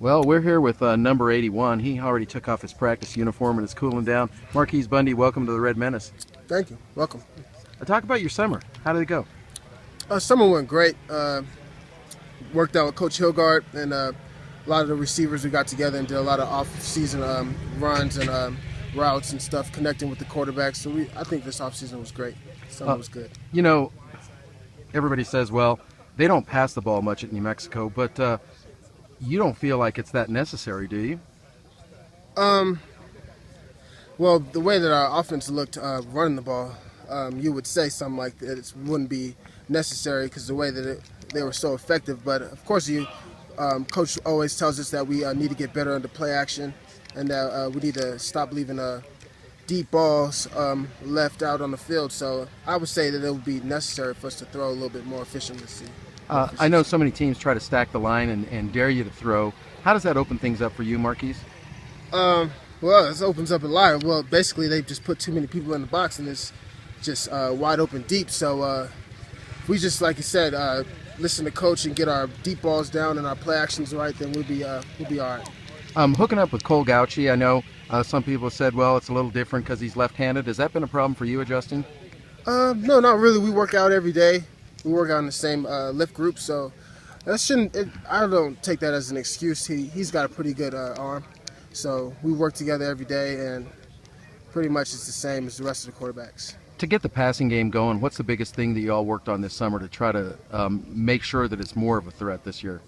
Well, we're here with number 81. He already took off his practice uniform and is cooling down. Marquis Bumdy, welcome to the Red Menace. Thank you. Welcome. Talk about your summer. How did it go? Summer went great. Worked out with Coach Hilgard and a lot of the receivers. We got together and did a lot of off-season runs and routes and stuff, connecting with the quarterbacks. So I think this off-season was great. Summer was good. You know, everybody says, well, they don't pass the ball much at New Mexico, but you don't feel like it's that necessary, do you? Well, the way that our offense looked running the ball, you would say something like that it wouldn't be necessary because the way that they were so effective. But of course, Coach always tells us that we need to get better into play action and that we need to stop leaving deep balls left out on the field. So I would say that it would be necessary for us to throw a little bit more efficiently. I know so many teams try to stack the line and dare you to throw. How does that open things up for you, Marquis? Well, it opens up a lot. Well, basically, they just put too many people in the box, and it's just wide open deep. So if we just, like you said, listen to Coach and get our deep balls down and our play actions right, then we'll be all right. Hooking up with Cole Gauchi, I know some people have said, well, it's a little different because he's left-handed. Has that been a problem for you adjusting? No, not really. We work out every day. We work out in the same lift group, so that shouldn't. I don't take that as an excuse. He's got a pretty good arm, so we work together every day, and pretty much it's the same as the rest of the quarterbacks. To get the passing game going, what's the biggest thing that you all worked on this summer to try to make sure that it's more of a threat this year?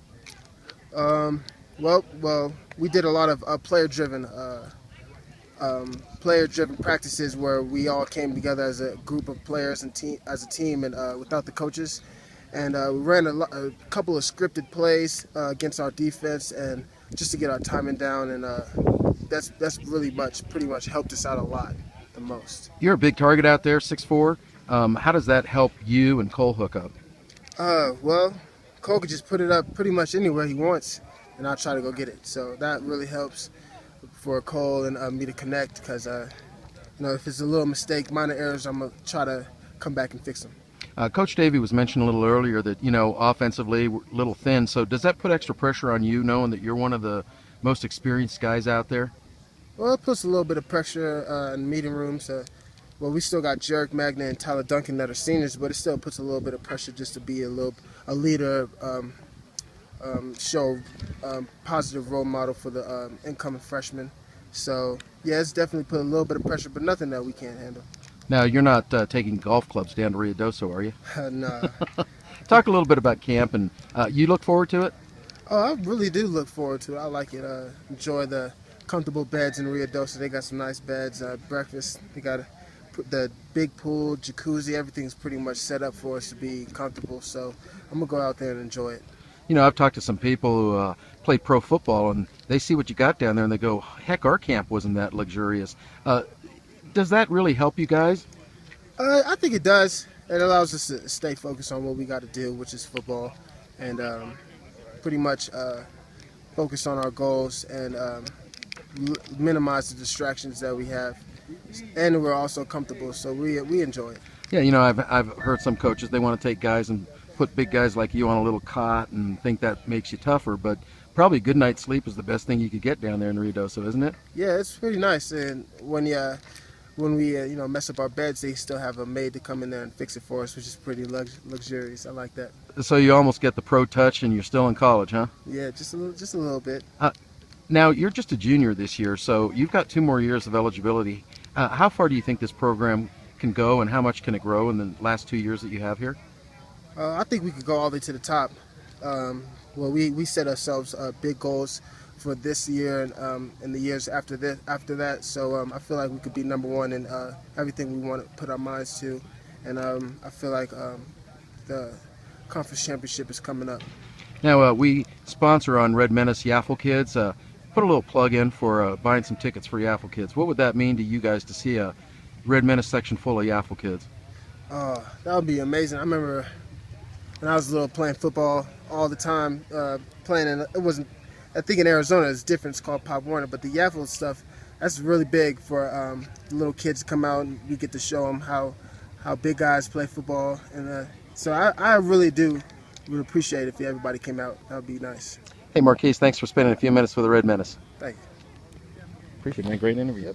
Well, we did a lot of player-driven practices where we all came together as a group of players and as a team and without the coaches. And we ran a couple of scripted plays against our defense and just to get our timing down. And that's pretty much helped us out a lot, the most. You're a big target out there, 6'4". How does that help you and Cole hook up? Well, Cole could just put it up pretty much anywhere he wants, and I'll try to go get it. So that really helps for Cole and me to connect because, if it's a little mistake, minor errors, I'm going to try to come back and fix them. Coach Davey was mentioning a little earlier that, offensively, we're a little thin. So does that put extra pressure on you knowing that you're one of the most experienced guys out there? Well, it puts a little bit of pressure in meeting rooms. Well, we still got Jarek Magna and Tyler Duncan that are seniors, but it still puts a little bit of pressure just to be a leader, show positive role model for the incoming freshmen. So, yeah, it's definitely put a little bit of pressure, but nothing that we can't handle. Now, you're not taking golf clubs down to Ruidoso, are you? No. Talk a little bit about camp, and you look forward to it? Oh, I really do look forward to it. I like it. Enjoy the comfortable beds in Ruidoso. They got some nice beds, breakfast. They got the big pool, jacuzzi. Everything's pretty much set up for us to be comfortable. So I'm going to go out there and enjoy it. I've talked to some people who play pro football, and they see what you got down there, and they go, heck, our camp wasn't that luxurious. Does that really help you guys? I think it does. It allows us to stay focused on what we got to do, which is football, and pretty much focus on our goals and minimize the distractions that we have. And we're also comfortable, so we enjoy it. Yeah, I've heard some coaches, they want to take guys and put big guys like you on a little cot and think that makes you tougher, but probably a good night's sleep is the best thing you could get down there in Ruidoso, isn't it? Yeah, it's pretty nice. And when we mess up our beds, they still have a maid to come in there and fix it for us, which is pretty luxurious. I like that. So you almost get the pro touch, and you're still in college, huh? Yeah, just a little bit. Now, you're just a junior this year, so you've got 2 more years of eligibility. How far do you think this program can go, and how much can it grow in the last 2 years that you have here? I think we could go all the way to the top. Well, we set ourselves big goals for this year and the years after that. So I feel like we could be number one in everything we want to put our minds to. And I feel like the conference championship is coming up. Now, we sponsor on Red Menace Yaffle Kids. Put a little plug in for buying some tickets for Yaffle Kids. What would that mean to you guys to see a Red Menace section full of Yaffle Kids? That would be amazing. I remember when I was little playing football all the time, I think in Arizona it's different, it's called Pop Warner, but the Yaffle stuff, that's really big for the little kids to come out and we get to show them how big guys play football. And so I really do would appreciate it if everybody came out. That would be nice. Hey, Marquis, thanks for spending a few minutes with the Red Menace. Thank you. Appreciate it, man. Great interview.